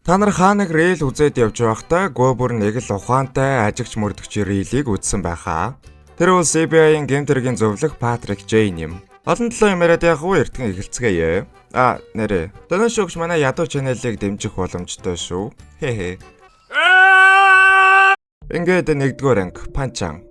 Та нар хаанаг рейл үзээд явж байхдаа гоо бүр нэг л ухаантай ажигч мөрдөгч рейлийг үзсэн байхаа. Тэр бол CBI-ийн гэмтэргийн зөвлөх Патрик Джейн юм. Олон толгой юмараад яг уу эртхэн эхэлцгээе. Нэрээ. Доношогч манай ядуу чанелыг дэмжих боломжтой шүү. Хээ. Ингээд нэгдүгээр анги Панчан.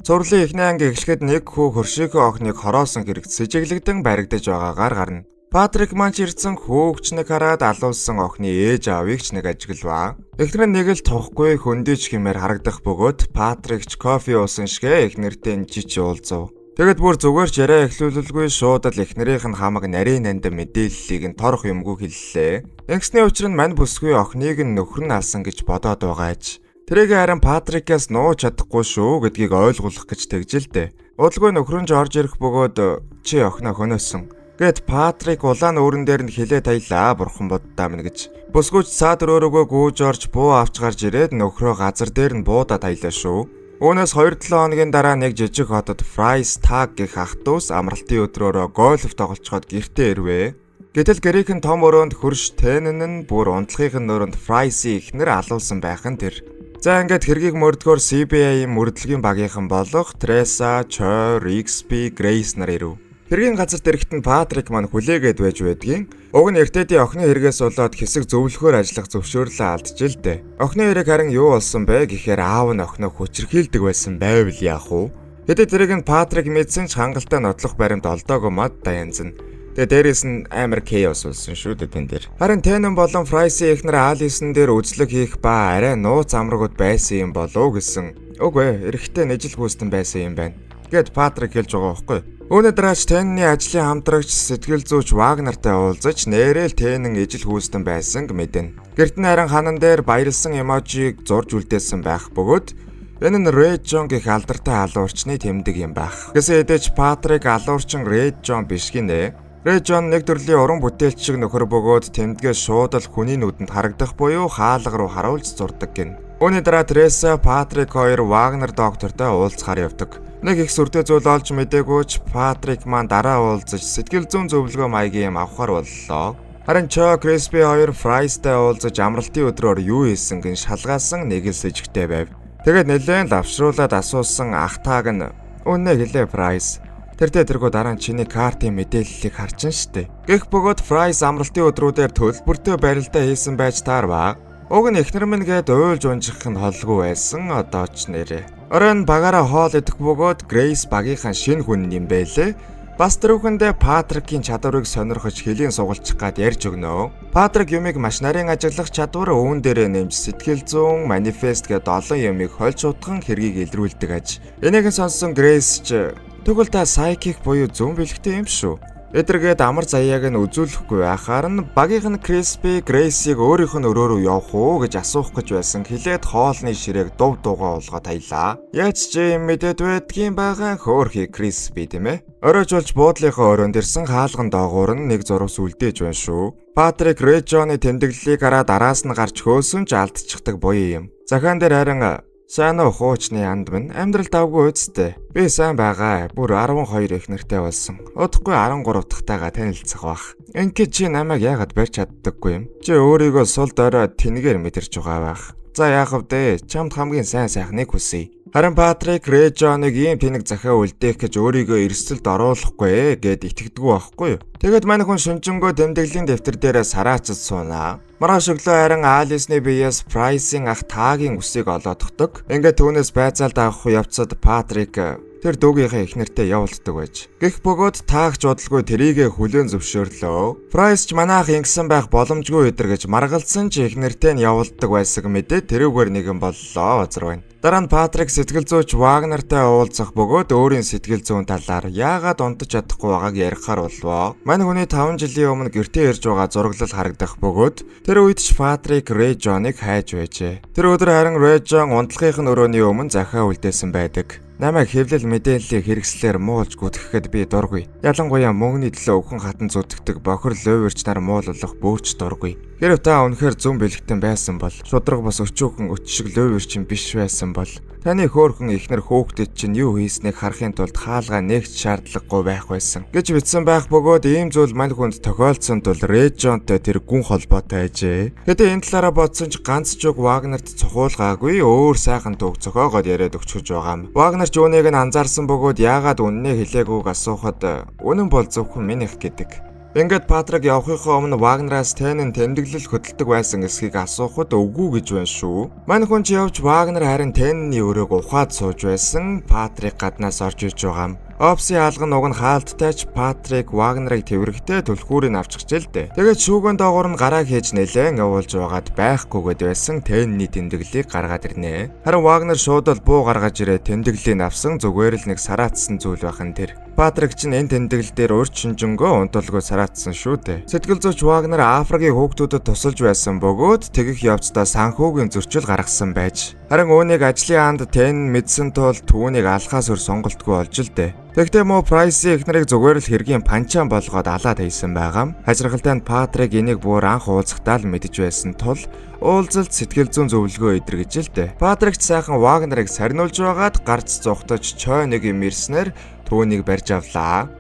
Цувралын эхний анги эхлэхэд нэг хүү хөршийнхөө охиныг хороосон хэрэг сэжиглэгдэн баригдаж байгаагаар гарна. Патрик манч ирсэн хөөгчнийг хараад алуулсан охины ээж аавыг ч нэг ажиглаваа. Эхнэр нь нэг л тухгүй хөндийч хэмээр харагдах бөгөөд Патрик ч кофе уусан шигэ эхнэртэй жич уулзав. Тэгэд бүр зүгээр ч яриа эхлүүлэлгүй шууд л эхнэрийнх нь хамаг нарийн нанд мэдээллийг нь торох юмгүй хэллээ. Ингэсний учир нь мань бүсгүй охиныг нь нөхөр нь алсан гэж бодоод байгааж. Тэрийг харин Патрикаас нууж чадахгүй шүү гэдгийг ойлгуулах гэж тэгжилдэ. Удалгүй нөхөр нь орж ирэх бөгөөд чи охиноо хөнөөсөн. Гэт Патрик улаан өөрөн дээр нь хилээ таялаа бурхан буддаа минь гэж. Бүсгүйч цаад өрөөгөө гүйж орж буу авч гарч ирээд нөхрөө газар дээр нь буудаа таялаа шүү. Үүнээс 2-7 хоногийн дараа нэг жижиг хотод Фрайс Таг гэх ах トゥ ус амралтын өдрөөрөө гольф тоглоцоход гэртээ ирвэ. Гэтэл гэрийнхэн том өрөөнд хөрш Тэнэн нь бүр унтлахын өрөөнд Фрайсийн эхнэр алуулсан байх нь тэр. За ингээд хэргийг мөрдгөөр CBI-ийн мөрдлөгийн багийнхан болох Треса, Чо, Риксби, Грейс нар ирв. Хэргийн газарт ирэхэд нь Патрик маань хүлээгээд байж байдгийн. Уг нь эртээдийн охины хэрэгээс болоод хэсэг зөвлөхөөр ажиллах зөвшөөрлөө алдчихжээ. Охины хэрэг харин юу болсон бэ гэхээр аав нь охиноо хүчрхийлдэг байсан байвал яах вэ? Хэдий тэрийг нь Патрик мэдсэн ч хангалттай нотлох баримт олдоогүй мад даянзна. Тэгээ дээрээс нь амар chaos болсон шүү дээ тэн дээр. Харин Тэнэн болон Фрайсийн эхнэр Алисон дээр үзлэг хийх ба арай нууц амрагуд байсан юм болов гэсэн. Үгүй эрэхтэй нэжил гүйцэн байсан юм байна. Гэт Патрик хэлж байгаа байхгүй. Өнөөдрөөч Тэнэний ажлын хамтрагч сэтгэл зүйч Вагнертай уулзаж нэрэл Тэнэн ижил хүйстэн байсан мэдэн. Гэрт нь харин ханан дээр баярлсан эможиг зурж үлдээсэн байх бөгөөд энэ нь Ред Джон гэх алдартай алуурчны тэмдэг юм байх. Гэсэн хэдэж Патрик алуурчин Ред Джон биш гинэ. Ред Джон нэг төрлийн уран бүтээлч шиг нөхөр бөгөөд тэмдгээс шууд л хүний нүдэнд харагдах буюу хаалга руу харуулж зурдаг гин. Үүний дараа Треса, Патрик хоёр Вагнер доктортой уулзахаар явдаг. Нэг их сүртэй зүйл олж мдэггүйч Патрик маань дараа уулзаж сэтгэл зүйн зөвлөгөө маягийн юм авахар боллоо. Харин Чо, Криспи хоёр Фрайстай уулзаж амралтын өдрөөр юу хийсэн гин шалгаасан нэг л сэжигтэй байв. Тэгээд нэлээд лавшруулад асуусан ах тааг нь "Үнэ хэлээ Фрайс. Тэргүү дараа нь чиний картын мэдээллийг харчин штэ." Гэх бөгөөд Фрайс амралтын өдрүүдээр төлбөртэй барилдаа хийсэн байж таарваа. Уг нь эхнэр минь гээд уйлж унжих нь холгүй байсан одоо ч нэрээ. Оройн багаараа хоол идэх бөгөөд Грейс багийнхаа шинэ хүн юм байлээ. Бас тэрүүхэндээ Патрикийн чадварыг сонирхож хөлийн сугалчих гад ярьж өгнө. Патрик юмыг маш нарийн ажиглах чадвар үүн дээрээ нэмж сэтгэл зүйн манифест гээд олон юмыг хольж удхан хэргийг илрүүлдэг аж. Энийг сонссон Грейс ч "Тэгвэл та сайкик буюу зүүн бэлгтэй юм шүү. Эдэргээд амар заяаг нь үзүүлэхгүй байхаар нь багийнх нь Криспи Грейсийг өөрийнх нь өрөө рүү явах уу гэж асуух гэж байсан. Хилээд хоолны ширээг дув дуугаа уулгаад таялаа. Яаж ч юм мэдээд байдгийн байгаа хөөрхий Криспи тийм ээ. Оройж болж буудлынхаа өрөөнд ирсэн хаалган доогуур нь нэг зурвас үлдээж байна шүү. Патрик Ред Джоны тэмдэглэлийг хараад араас нь гарч хөөсөн ч алдчихдаг буяа юм. Захаан дээр харин "Сайн уу хуучны анд минь амьдрал давгүй үсттэй. Би сайн байгаа. Бүр 12 их нэртэй болсон. Удахгүй 13 дахтайгаа танилцах бах. Ингээд чи намайг яагаад барьж чаддаггүй юм? Чи өөрийгөө сул дорой тэнгээр мэдэрч байгаа байх. За яах вэ? Чамд хамгийн сайн сайхныг хүсье." Харин Патрик Ред Джоныг ийм тэнэг захиа үлдээх гэж өөрийгөө эрсдэлд оруулахгүй гэд итгэдэггүй байхгүй юу? Тэгэд мань хүн шүнжэнгөө тэмдэглэлийн дэвтэр дээрээ сараачд суунаа. Маргааш өглөө харин Алисны биеэс Прайсийн ах Тагийн үсийг олоодохдог. Ингээд түүнээс байцаалд авах явцад Патрик тэр дүүгийнхээ эхнэртэй явуулдаг байж. Гэх бөгөөд Таагч удалгүй тэрийгэ хүлээн зөвшөөрлөө. Прайс ч манайх ингэсэн байх боломжгүй өдр гэж маргалцсан ч эхнэртэй нь явуулдаг байсан мэдээ тэрүүгээр нэгэн боллоо озер байна. Дараа нь Патрик сэтгэл зүйч Вагнертай уулзах бөгөөд өөрийн сэтгэл зүйн талаар яагаад унтаж чадахгүй байгааг ярихаар боллоо. Мань хүний 5 жилийн өмнө гэртээ ирж байгаа зураглал харагдах бөгөөд тэр үед ч Патрик Ред Джоныг хайж байжээ. Тэр өдөр харин Ред Джон унтлахын өрөөний өмнө захиа үлдээсэн байдаг. Намайг хэвлэл мэдээллийг хэрэгслээр муулж гүтгэхэд би дургүй. Ялангуяа мөнгөний төлөө өвхөн хатан зүтгэдэг бохир лойвэрч нар муулуулах бөөч дургүй. Хэрв та үнэхээр зүүн бэлэгтэн байсан бол шудраг бас өчүүхэн өч шиг лойвэрчин биш байсан бол Таны хөөрхөн эхнэр хүүхдэд чинь юу хийснийг харахын тулд хаалгаа нэгч шаардлагагүй байх байсан гэж бичсэн байх бөгөөд ийм зүйл мань хүнд тохиолдсон тул Режонтой тэр гүн холбоотой ажээ. Гэтэ энэ талаараа бодсон ч ганц ч үг Вагнерт цохуулгаагүй өөр сайхан төгс зохиогоод яриад өгч байгаа юм. Вагнер ч үүнийг нь анзаарсан бөгөөд яагаад үннийг хэлээгүйг асуухад үнэн бол зөвхөн минийх гэдэг. Ингээд Патрик явахынхаа өмнө Вагнераас Тэн тэмдэглэл хөдөлдөг байсан эсхийг асуухад үгүй гэж байна шүү. Мань хүн ч явж Вагнер харин Тэнний өрөөг ухаад сууж байсан. Патрик гаднаас орж иж байгаа юм. Опси алган уг нь хаалттай ч Патрик Вагнерыг тэврэхтэй түлхүүрийг авчихжээ л дээ. Тэгээд шүүгэн доогуур нь гараа хийж нэлээд явуулж байгаад байхгүйгээд байсан Тэнний тэмдэглэлийг гаргаад ирнэ. Харин Вагнер шууд л буу гаргаж ирээ тэмдэглэлийг авсан зүгээр л нэг сараатсан зүйл байхан тэр. Патрик ч энэ тэмдэглэл дээр урьд шинжэнгөө унтуулгүй сараатсан шүү дээ. Сэтгэл зүйч Вагнер Африкийн хүүхдүүдэд тусалж байсан бөгөөд тэгэх явцдаа санхүүгийн зөрчил гаргасан байж. Харин үүнийг ажлын анд Тэн мэдсэн тул түүнийг алхаас өр сонголтгүй болж л дээ. Тэгтээ муу Прайси эхнэрийг зүгээр л хэргийн панчаан болгоод алаад хийсэн байгаа. Хажиргалтанд Патрик энийг бүр анх уулзахдаа л мэдэж байсан тул уулзалт сэтгэл зүйн зөвлөгөө идэргэж л дээ. Патрик ч сайхан Вагнерыг сарниулж байгаад гарц зугтаж чой нэг юм ирснээр түүнийг барьж авлаа.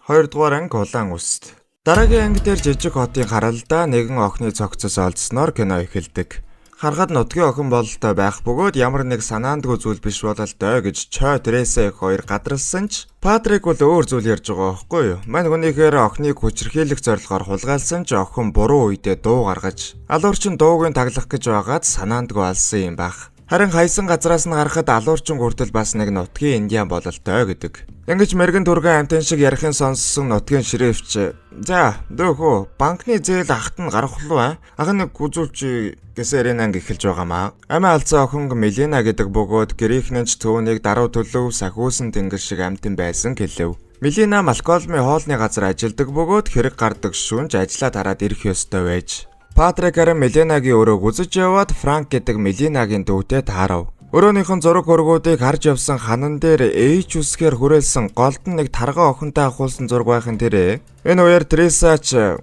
2 дугаар анги улаан үст. Дараагийн анги дээр жижиг хотын харалдаа нэгэн охины цогцос олдсноор кино эхэлдэг. Харахад нутгийн охин бололтой байх бөгөөд ямар нэг санаандгүй зүйл биш бололтой гэж Чой Тересэ их хоёр гадралсан ч Патрик бол өөр зүйл ярьж байгаа байхгүй юу? Мань хүнийхээр охиныг хүчрхийлэх зорилгоор хулгайлсан ч охин буруу үедээ дуу гаргаж алуурчин дуугийн таглах гэж байгаад санаандгүй алсан юм байх. Харин хайсан газраас нь харахад алуурчин хүртэл бас нэг нутгийн индиан бололтой гэдэг. Ингэж мэрэгэн түргэн амтэн шиг ярихын сонссон нутгийн шерифч "За, дөөхөө, банкны зээл ахт нь гарах луу ах нэг гүзүүлч гэсэрэн эхэлж байгаамаа." Амиа алдсан охин Мелина гэдэг бөгөөд гэрийнхнэнч түүнийг даруй төлөв сахиусан тэнгэр шиг амтэн байсан гэлэв. Мелина Малколмын хоолны газар ажилладаг бөгөөд хэрэг гардаг шүүнж ажиллаад хараад ирэх ёстой байж. Патрик харин Мелинагийн өрөөг үзэж яваад Франк гэдэг Мелинагийн дүүтэй таарав. Өрөөнийхэн зураг хөргүүдийг харж явсан ханан дээр ээж үсгээр хүрээлсэн голд нь нэг тарга охинтой ахуулсан зураг байхын тэрэ. Энэ үеэр Тереса ч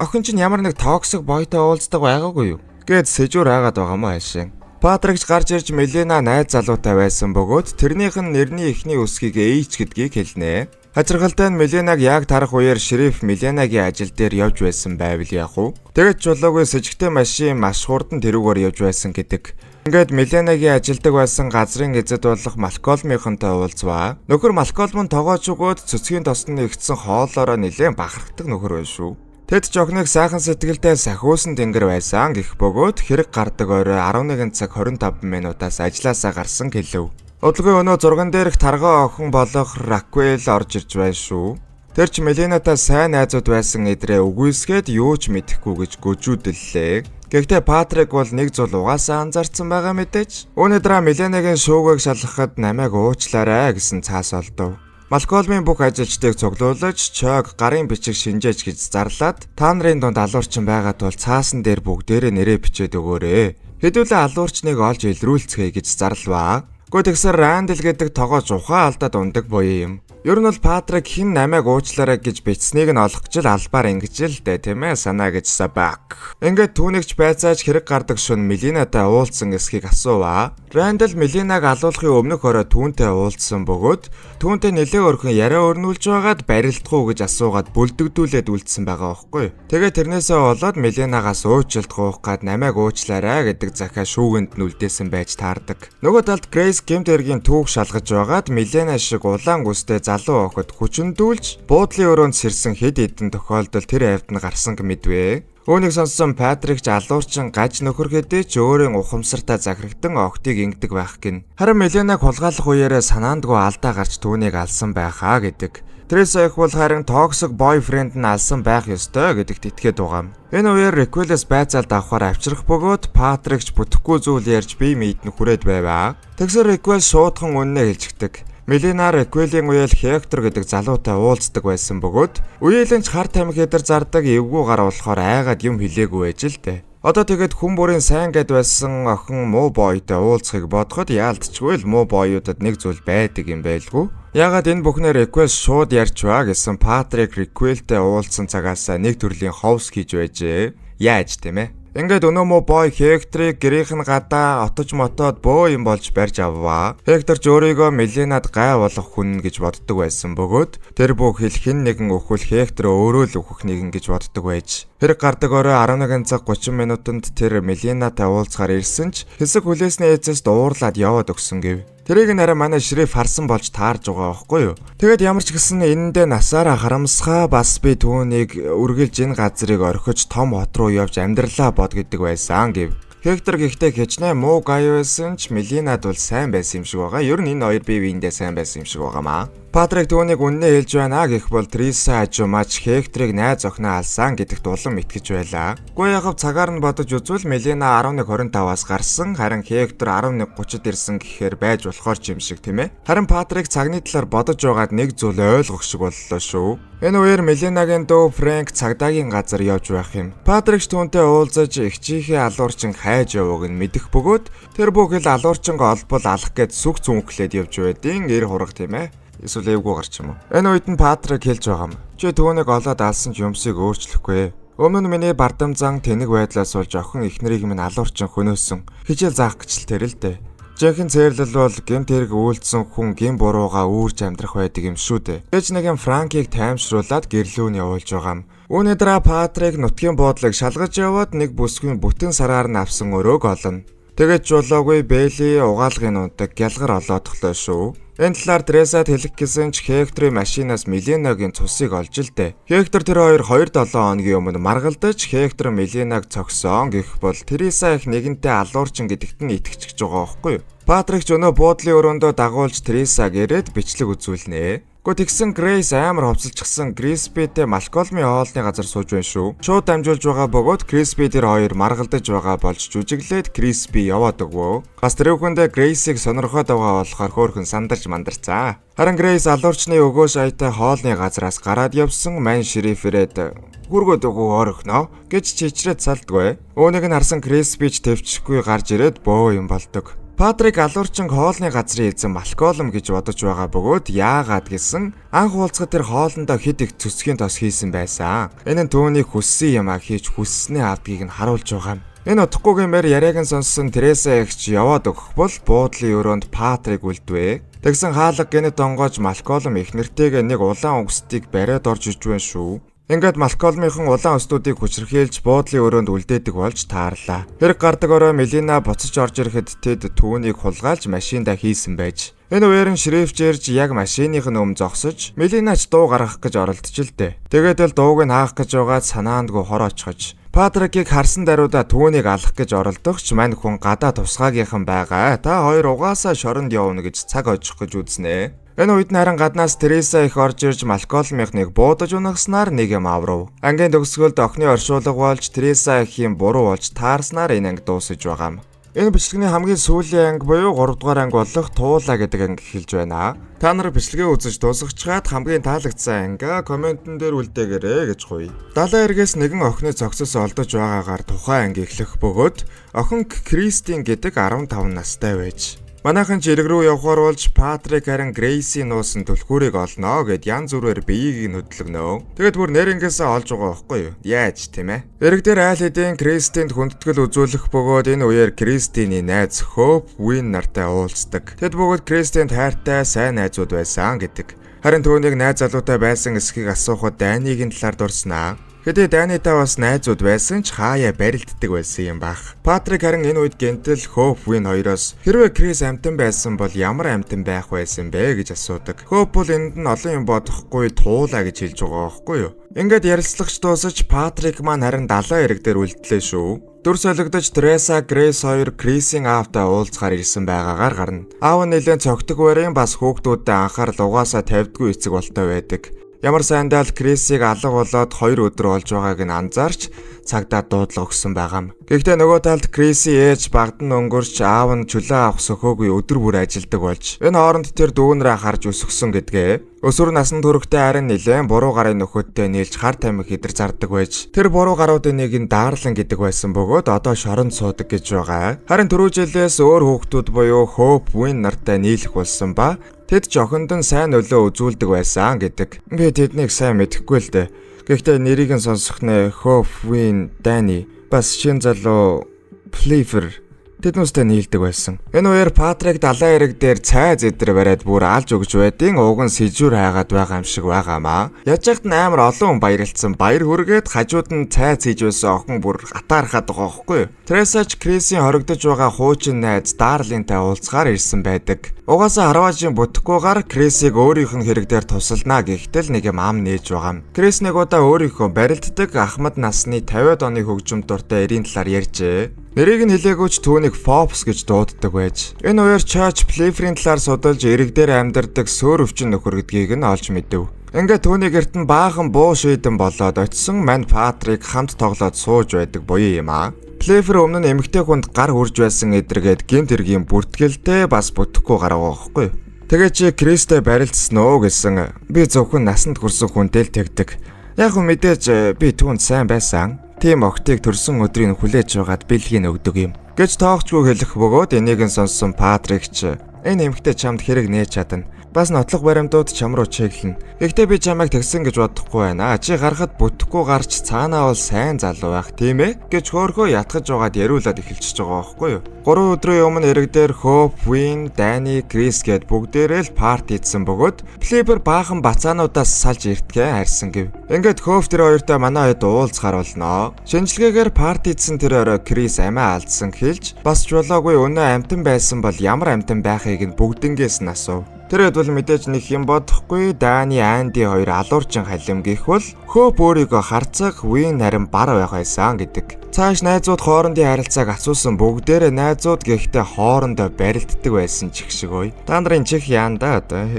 охин чинь ямар нэг токсик бойтой уулздаг байгаагүй юу гэд сэжүүр хаагаад байгаамаа хайшин. Патрик ч гарч ирж Мелина найз залуутай байсан бөгөөд тэрнийх нь нэрний эхний үсгийг H гэдгийг хэлнэ. Хачиргалтай нь Мелинаг яг тарах үеэр шериф Мелинагийн ажил дээр явж байсан байвал яах вэ? Тэгэд ч болоогүй сэжигтэй машин маш хурдан тэрүүгээр явж байсан гэдэг. Ингээд Мелинагийн ажилдаг байсан газрын эзэд болох Малколмынхонтой уулзваа. Нөхөр Малколм нь тоогооч өгөөд цэцгийн тосны нэгдсэн хоолоороо нэлээд бахархдаг нөхөр байв шүү. Тэд ч охиныг сайхан сэтгэлдээ сахиусан тэнгэр байсан гэх бөгөөд хэрэг гардаг орой 11 цаг 25 минутаас ажилласаа гарсан гэлэв. Удалгүй өнөө 6 дээрх таргаа охин болох Раквел орж ирж байна шүү. Тэр ч Мелинатай сайн найзууд байсан эдрээ үгүйсгээд юу ч мэдэхгүй гэж гөжүүдэллээ. Гэхдээ Патрик бол нэг зүйл угаасаа анзаарсан байгаа мэдээж. Үүний дараа Мелинагийн шуугыг шалгахад намайг уучлаарай гэсэн цаас олдов. Малколмын бүх ажилчдыг цуглуулж Чойг гарын бичиг шинжээч гэж зарлаад та нарын донд алуурчин байгаа тул цаасан дээр бүгдээрээ нэрээ бичээд өгөөрэй. Хэдүүлээ алуурчныг олж илрүүлцгээе гэж зарлаваа. Гэхдээ Рандл гэдэг тогооч ухаан алдаад ундаг буяа юм. Ер нь бол Патрик хин намайг уучлаарай гэж бичснийг нь олох гэж л албаар ингэж л дээ тийм ээ санаа гэж Сабак. Ингээд түүнийгч байцааж хэрэг гардаг шөнө Мелинатай уулзсан эсхийг асууваа. Рандл Мелинаг алуулахын өмнөх орой түүнтэй уулзсан бөгөөд түүнтэй нэлээ өрхөн яриа өрнүүлж байгаад барилдах уу гэж асуугаад бүлдэгдүүлээд үлдсэн байгаа байхгүй. Тэгээ тэрнээсээ болоод Мелинагаас уучлалт гуйх гад намайг уучлаарай гэдэг захиа шүүгэнд нь үлдээсэн байж таардаг. Нөгөө талд Грейс гэмт хэргийн түүх шалгаж байгаад Мелина шиг улаан гүстэй залуу охид хүчндүүлж буудлын өрөөнд сэрсэн хэд хэдэн тохиолдол тэр авд нь гарсан мэдвэ. Үүнийг сонссон Патрик ч алуурчин гаж нөхөр хэдий ч өөрийн ухамсартай захирагдан охтыг ингэдэг байх гин. Харин Мелинаг хулгайлах үеэрээ санаандгүй алдаа гарч түүнийг алсан байхаа гэдэг. Тереса их бол харин токсик бойфренд нь алсан байх ёстой гэдэгт итгээд байгаа юм. Энэ үеэр Реквелээс байцаалд авахаар авчрах бөгөөд Патрик ч бүтэхгүй зүйл ярьж бие мэйд нь хүрээд байваа. Тэгсэр Реквел шуудхан үннээ хэлчихдэг. Мелина Реквелийн үеэл Хектор гэдэг залуутай уулздаг байсан бөгөөд үеэлэнч хар тамхи эдэр зардаг эвгүй гар болохоор айгаад юм хэлээгүй байж л дээ. Одоо тэгээд хүн бүрийн сайн гэд байсан охин муу бойтой уулзахыг бодоход яалтчгүй л муу боёудад нэг зүйл байдаг юм байлгүй. Ягаад энэ бүхнээр Реквел шууд ярьчваа гэсэн Патрик Реквелтэй уулзсан цагаас нэг төрлийн ховс хийж байжээ. Яаж тийм ээ? Ингээд өнөөмөө бой Хекторыг гэрийнх нь гадаа отож мотоод бөө юм болж барьж авваа. Хектор ч өөрийгөө Меленад гай болох хүн гэж боддог байсан бөгөөд тэр бүх хэл хэн нэгэн өхвөл Хектор өөрөө л өөхөх нэгэн гэж боддог байж. Тэр гардаг орой 11 цаг 30 минутанд тэр Меленатай уулзахаар ирсэн ч хэсэг хүлээсний эцэст уурлаад яваад өгсөн гэв. Тэрийг нэрээ манай шериф харсан болж таарж байгаа байхгүй юу. Тэгэд ямар ч гэсэн энэндээ насаараа харамсгаа бас би түүнийг үргэлж энэ газрыг орхиж том хот руу явж амьдралаа бод гэдэг байсан гэв. Хектор гэхдээ хичнээн муу гай байсан ч Меленад бол сайн байсан юм шиг байгаа. Ер нь энэ хоёр бие биендээ сайн байсан юм шиг байгаамаа. Патрик түүнийг үннээ хэлж байна гэх бол Триса ажумаач Хекторыг найз охиноо алсан гэдэгт улам итгэж байлаа. Гэхдээ яг цагаар нь бодож үзвэл Мелена 11:25-аас гарсан, харин Хектор 11:30-д ирсэн гэхээр байж болохоор ч юм шиг тийм ээ. Харин Патрик цагны талаар бодож байгаад нэг зүйл ойлгох шиг боллоо шүү. Энэ үеэр Меленагийн дүү Фрэнк цагдаагийн газар явж байх юм. Патрик түүнтэй уулзаж эгчийнхээ алуурчин хайж явууг нь мэдэх бөгөөд тэр бүхэл алуурчинг олбол алах гээд сүг цүнхлээд явж байдیں۔ Эр хураг тийм ээ. Эсвэл эвгүй гарч юм уу. Энэ үед нь Патрик хэлж байгаа юм. Чи түүнийг олоод алсан ч юмсыг өөрчлөхгүй. Өмнө нь миний бардамзан тэнэг байдлаас болж охин эхнэрийг минь алуурчин хөнөөсөн. Хичээл заах гэж л тэр л дээ. Жинхэнэ цээрлэл бол гэмт хэрэг үйлдсэн хүн гин бурууга үүрж амьдрах байдаг юм шүү дээ. Ээж нэгэн Франкийг таймшруулад гэрлүүн явуулж байгаа юм. Үүний дараа Патрик нутгийн буудлыг шалгаж яваад нэг бүсгүй бүтэн сараар нь авсан өрөөг олно. Тэгэд жолоогүй Бэли угаалгын ундаг гялгар олоодглоо шүү. Энэ талаар Тресад хэлэх гэсэн ч Хекторын машинаас Меленагийн цусыг олж л дээ. Хектор тэр хоёр 2-7 хоногийн өмнө маргалдаж Хектор Меленаг цогсон гэх бол Триса их нэгэнтэй алуурчин гэдэгт нь итгэж байгаа байхгүй юу? Патрик ч өнөө буудлын өрөөндөө дагуулж Трисаг ирээд бичлэг үзүүлнэ. Гэхдээ тэгсэн Грейс амар хувцалчихсан Криспитэй Малколмын хоолны газар сууж байна шүү. Шууд дамжуулж байгаа бөгөөд Криспи тэр хоёр маргалдаж байгаа болж жүжиглээд Криспи яваад өгвөө. Бас тэр хүндээ Грейсийг сонирхоод байгаа болохоор хөөрхөн сандарч мандарцаа. Харин Грейс алуурчны өгөө шаятай хоолны газраас гараад явсан мань шериф ирээд хүргөөд өгөө орхино гэж чичрээд салдгүй. Үүнийг нь харсан Криспич төвчгүй гарч ирээд бөө юм болдог. Патрик алуурчин хоолны газрын эзэн Малколм гэж бодож байгаа бөгөөд яагаад гэсэн анх уулзахад тэр хоолндоо хэд их цөсгийн тос хийсэн байсан. Энэ нь түүний хүссэн юм хийж хүссний авдгийг нь харуулж байгаа юм. Энэ утгагүйгээр яриаг нь сонссон Треса эгч яваад өгөх бол буудлын өрөөнд Патрик үлдвэ. Тэгсэн хаалга гэнэт онгоож Малколм их нэртэйгээ нэг улаан өгсдийг бариад орж иж байна шүү. Ингээд Малколмынхан улаан өстүүдийг хүчрхийлж буудлын өрөөнд үлдээдэг болж таарлаа. Хэрэг гардаг орой Мелена буцаж орж ирэхэд тэд түүнийг хулгайлж машиндаа хийсэн байж. Энэ үеэр нь шерифч ирж яг машиных нь зогсож Меленач дуу гаргах гэж оролдож л дээ. Тэгээд л дууг нь хаах гэж байгаад санаандгүй хор очихож Патрикийг харсан даруйда түүнийг алах гэж оролдогч мань хүн гадаа тусгаагийнхан байгаа. Та хоёр угаасаа шоронд явна гэж цаг очих гэж үзнэ. Энэ үед нь харин гаднаас Треса их орж ирж Малколмынхныг буудаж унагаснаар нэг юм аврав. Ангийн төгсгөлд охины оршуулга болж Треса ихийн буруу болж таарснаар энэ анги дуусаж байгаа юм. Энэ бичлэгний хамгийн сүүлийн анги буюу 3 дугаар анги болох Туулаа гэдэг анги эхэлж байна. Та нар бичлэгээ үзэж дуусгачаад хамгийн таалагдсан анги комментэн дээр үлдээгээрэй гэж хуй. Далайн эргээс нэгэн охины цогцос олдож байгаагаар тухайн анги эхлэх бөгөөд охин Кристин гэдэг 15 настай байж. Манайхан ч эрг рүү явхаар болж Патрик харин Грейси нуусан түлхүүрийг олноо гэд янз бүрээр биеийг нь хөдлөгнөө. Тэгэд бүр нэрнгээсээ олж байгаа байхгүй юу? Яаж тийм ээ? Эрэг дээр айл хэдийн Кристинд хүндэтгэл үзүүлэх бөгөөд энэ үеэр Кристиний найз Хоп Вин нартай уулздаг. Тэд бөгөөд Кристинд хайртай сайн найзууд байсан гэдэг. Харин түүнийг найз залуутай байсан эсхийг асуухад Данигийн талаар дурснаа. Хэдий Данитай бас найзууд байсан ч хаяа барилддаг байсан юм бах. Патрик харин энэ үед гэнтэл Хоп Вин хоёроос хэрвээ Крис амтан байсан бол ямар амтан байх байсан бэ гэж асуудаг. Хоп бол энд нь олон юм бодохгүй туулаа гэж хэлж байгаа байхгүй юу? Ингээд ярилцлагч дуусаж Патрик маань харин далайн эрэг дээр үлдлээ шүү. Дүр солигдож Треса Грейс хоёр Крисийн аавтай уулзахаар ирсэн байгаагаар гарна. Аав нь нэлээд цогтөг байрын бас хүүхдүүдэд анхаарал угаасаа тавьдгүй эцэг болтой байдаг. Ямар сайндаа л Крисийг алга болоод 2 өдөр болж байгааг нь анзаарч цагдаа дуудлага өгсөн байгаа юм. Гэхдээ нөгөө талд Криси ээж багдан өнгөрч аав нь чөлөө авах сөхөөгүй өдөр бүр ажилдаг болж энэ хооронд тэр дүүнрээ харж өсгсөн гэдгээ. Өсвөр насны төрөгтэй харин нэлээд буруу гарын нөхөдтэй нийлж хар тамхи идэр зардаг байж тэр буруу гаруудын нэг нь Daарлан гэдэг байсан бөгөөд одоо шоронд суудаг гэж байгаа. Харин түрүү жилээс өөр хүүхдүүд буюу Хоп Вин нартай нийлэх болсон ба тэд ч охинд нь сайн нөлөө үзүүлдэг байсан гэдэг. Би тэднийг сайн мэдэхгүй л дээ. Гэхдээ нэрийг нь сонсох нэ Хоп Вин Дани бас шин залуу Pfeiffer тэднүүстэй нийлдэг байсан. Энэ үеэр Патрик далайн эрэг дээр цай зэдэр бариад бүр алж өгж байдیں۔ Уг нь сэжүүр хайгаад байгаа юм шиг байгаамаа. Яжагт амар олон хүн баярлцсан. Баяр хүргээд хажууд нь цай цийж байсан охин бүр атаархаад байгаа байхгүй юу? Тресач Крисийн хоригдож байгаа хуучин найз Дарлинтай уулзахаар ирсэн байдаг. Угаасаа Харважийн бүтггүйгээр Крисийг өөрийнх нь хэрэг дээр тусалнаа гэхдээ нэг юм ам нээж байгаа юм. Крис нэг удаа өөрийнхөө барилддаг Ахмад насны 50-аад оны хөгжим дуртай эрийн талаар ярьжээ. Нэрийг нь хэлээгүйч түүнийг Forbes гэж дууддаг байж. Энэ үеэр Church Pfeiffer-ийн талаар судалж эрэг дээр амьдардаг сөөр өвчин нөхөр гэдгийг нь олж мэдэв. Ингээ түүний гэрт нь баахан буу шийдэн болоод очисон мань Патрик хамт тоглоод сууж байдаг буюу юм аа. Pfeiffer өмнө нь эмэгтэй хүнд гар хүрж байсан эдэргээд гинт хэргийн бүртгэлтэй бас бүтэхгүй гараа байхгүй. Тэгээ чи Кристтэй барилцсан уу гэсэн. Би зөвхөн насанд хүрсэн хүнтэй л тэгдэг. Яг мэдээж би түүнд сайн байсан. Тийм охтыг төрсөн өдрийг хүлээж байгаад бэлгийг өгдөг юм гэж тоогчгүй хэлэх бөгөөд энийг нь сонссон Патрик ч энэ эмэгтэй чамд хэрэг нээж чадна. Бас нотлох баримтууд чам руу чиглэнэ. Гэхдээ би чамайг тэгсэн гэж бодохгүй байна. Чи гарахад бүтэхгүй гарч цаанаа бол сайн залуу байх тийм ээ гэж хөөрхөө ятгаж байгаад яриулаад эхэлчихэж байгаа байхгүй юу? 3 өдрийн өмнө эрэг дээр Hope, Win, Danny, Chris гэд бүгдээрээ л парти хийсэн бөгөөд Pfeiffer баахан бацаануудаас салж иртгэн харьсан гэв. Ингээд Hope тэр хоёртой манай хэд уулзахаар болноо. Шинжилгээгээр парти хийсэн тэр орой Chris амиа алдсан хэлж бас ч болоогүй өнөө амтан байсан бол ямар амтан байхыг нь бүгднгээс нь асуув. Тэрээд бол мэдээж нэг юм бодохгүй Дани, Анди хоёр алуурчин халим гэхвэл Hope өөрийгөө харцаг, Win харин бар байх байсан гэдэг. Цааш найзууд хоорондын харилцааг асуусан бүгдээрээ найзууд гэхдээ хоорондоо барилддаг байсан ч их шиг ой. Та нарын чих яанда одоо.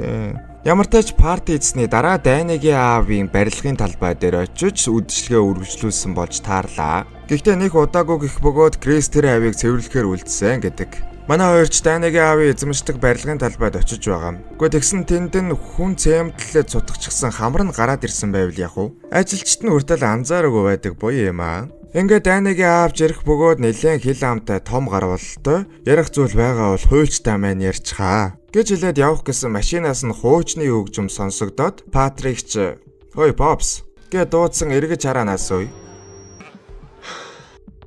Ямар ч парти эзний дараа Данигийн аавын барилгын талбай дээр очиж үдшилгээ үргэлжлүүлсэн болж таарлаа. Гэхдээ нэг удаагүй гэх бөгөөд Крис тэр авийг цэвэрлэхээр үлдсэн гэдэг. Манай хоёрч Данигийн аавын эзэмшдэг барилгын талбайд очиж байгаа. Гэхдээ тэгсэн тэнд нь хүн цемтлээд цутгчихсан хамар нь гараад ирсэн байвал яг уу. Ажилчид нь хүртэл анзаараагүй байдаг буюу юм аа. Ингээд Данигийн аав жирэх бөгөөд нэлээд хил амтай том гарвалтай ярих зүйл байгаа бол хуульчтай маань ярьчихаа гэж хэлээд явах гэсэн машинаас нь хуучны хөгжим сонсогдоод Патрик ч "Хөөе Pops" гэж дуудсан эргэж хараанаас үй.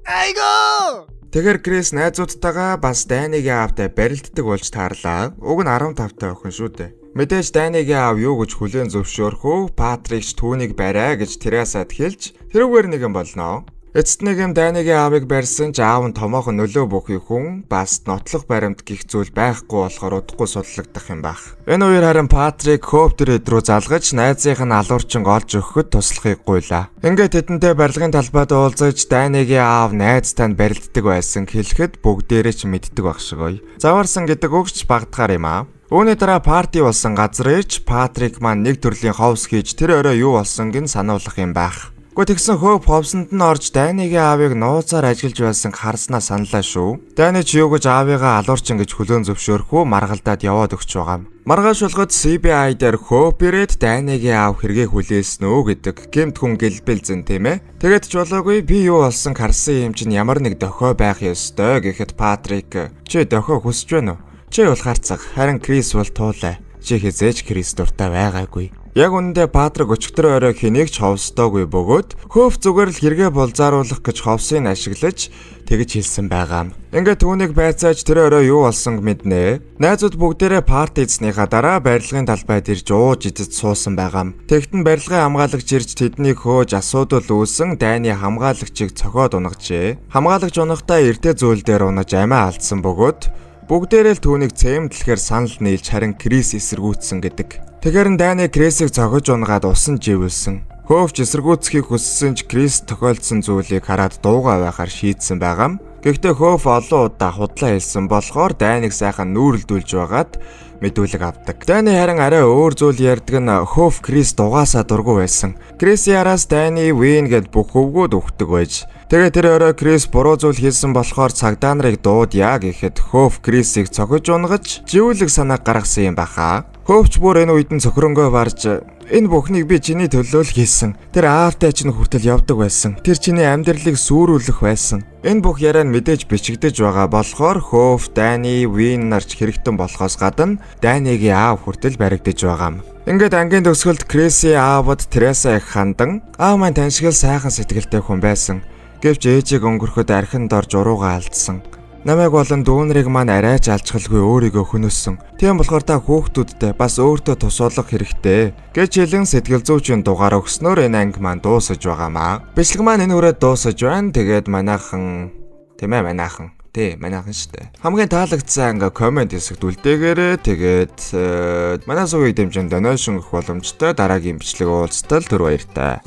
Айго! Тэгэр Крис найзуудтайгаа бас Данигийн аавтай барилддаг болж таарлаа. Уг нь 15 та охин шүү дээ. Мэдээж Данигийн аав юу гэж хүлээн зөвшөөрөхөө Патрик ч түүнийг барай гэж Тересад хэлж тэрүүгээр нэг юм болноо. Эцэст нэг юм Данигийн аавыг барьсан ч аав нь томоохон нөлөө бүхий хүн бас нотлох баримт гих зүйл байхгүй болохоор удахгүй судлагдах юм байх. Энэ үеэр харин Патрик Hope тэр рүү залгаж найзынх нь алуурчин олж өгөхөд туслахыг гуйлаа. Ингээд тэдэнтэй барилгын талбайд уулзаж Данигийн аав найзтай нь барилддаг байсан хэлэхэд бүгдээрээ ч мэддэг байх шиг ой. Заваарсан гэдэг үгч багдахаар юм аа. Үүний дараа парти болсон газар ирж Патрик маань нэг төрлийн ховс хийж тэр орой юу болсонг нь сануулах юм байх. Тэгсэн Hope ховсонд нь орж Данигийн аавыг нууцаар ажиллаж байсан харснаа саналаа шүү. Дани ч юу гэж аавыгаа алуурчин гэж хүлээн зөвшөөрөхөө маргалдаад яваад өгч байгаа юм. Маргааш болгоод CBI дээр Hope ирээд Данигийн аав хэрэгээ хүлээсэн үү гэдэг гэмт хүн гэлбэлзэн тийм ээ. Тэгээд ч болоогүй би юу болсон харсан юм чинь ямар нэг дохой байх ёстой гэхэд Патрик чи дохой хүсэж байна уу? Чи бол харцаг харин Крис бол туулай. Чи хизээж Крис дуртай байгаагүй. Яг үнэндээ Патрик өчигдөр орой хэнийг ч ховстоогүй бөгөөд Hope зүгээр л хэрэгээ булзааруулах гэж ховсыг ашиглаж тэгж хэлсэн байгаа юм. Ингээд түүнийг байцааж тэр орой юу болсонг мэднэ. Найзууд бүгдээрээ парти эзнийхаа дараа барилгын талбайд ирж ууж идэж суусан байгаа юм. Тэгтэн барилгын хамгаалагч ирж тэднийг хөөж асуудал үүсэн Дани хамгаалагчийг цохоод унгажээ. Хамгаалагч унгахтаа эртээ зүйл дээр унаж амиа алдсан бөгөөд бүгдээрээ л түүнийг цемтлэхээр санал нийлж харин Крис эсэргүүцсэн гэдэг. Тэгэхээр Дани Крисийг цогж унгаад усан живүүлсэн. Hope эсэргүүцхийг хүссэн ч Крис тохиолдсон зүйлийг хараад дуугаа байхаар шийдсэн байгаа юм. Гэхдээ Hope олон удаа худлаа хэлсэн болохоор Даниг сайхан нүүрэлдүүлж байгаад мэдүүлэг авдаг. Дани харин арай өөр зүйл ярьдаг нь Hope Крис дугаасаа дургу байсан. Крис яраас Дани Win гэд бүх өвгүүд өгдөг байж. Тэгээ тэр орой Крис буруу зүйл хийсэн болохоор цагдаа нарыг дуудъя гэхэд Hope Крисийг цогж унгаж живүүлэг санаа гаргасан юм баха. Hope ч бүр энэ үед нь цохронгоо барж энэ бүхнийг би чиний төлөө л хийсэн. Тэр аавтай чинь хүртэл явдаг байсан. Тэр чиний амьдралыг сүрүүлэх байсан. Энэ бүх яриа нь мэдээж бичигдэж байгаа болохоор Hope, Dani, Win нарч хэрэгтэн болохоос гадна Dani-гийн аав хүртэл баригдаж байгаа юм. Ингээд ангийн төгсгөлд Крисийн аавд Тереса их хандан аав маань таньшгал сайхан сэтгэлтэй хүн байсан. Гэвч ээжийг өнгөрөхөд архин дорж урууга алдсан. Намайг болон дүүнрийг маань арайч алчгалгүй өөрийгөө хөнөөсөн. Тийм болохоор та хүүхдүүдтэй бас өөртөө тусуулах хэрэгтэй гэж хэлэн сэтгэл зүйчийн дугаар өгснөөр энэ анги маань дуусаж байгаамаа. Бичлэг маань энэ хүрээд дуусаж байна. Тэгээд манайхан штэ. Хамгийн таалагдсан анги комент хэсэгт үлдээгээрэй. Тэгээд манай сувыг дэмжин донешн өгөх боломжтой дараагийн бичлэг уулзтал түр баяртай.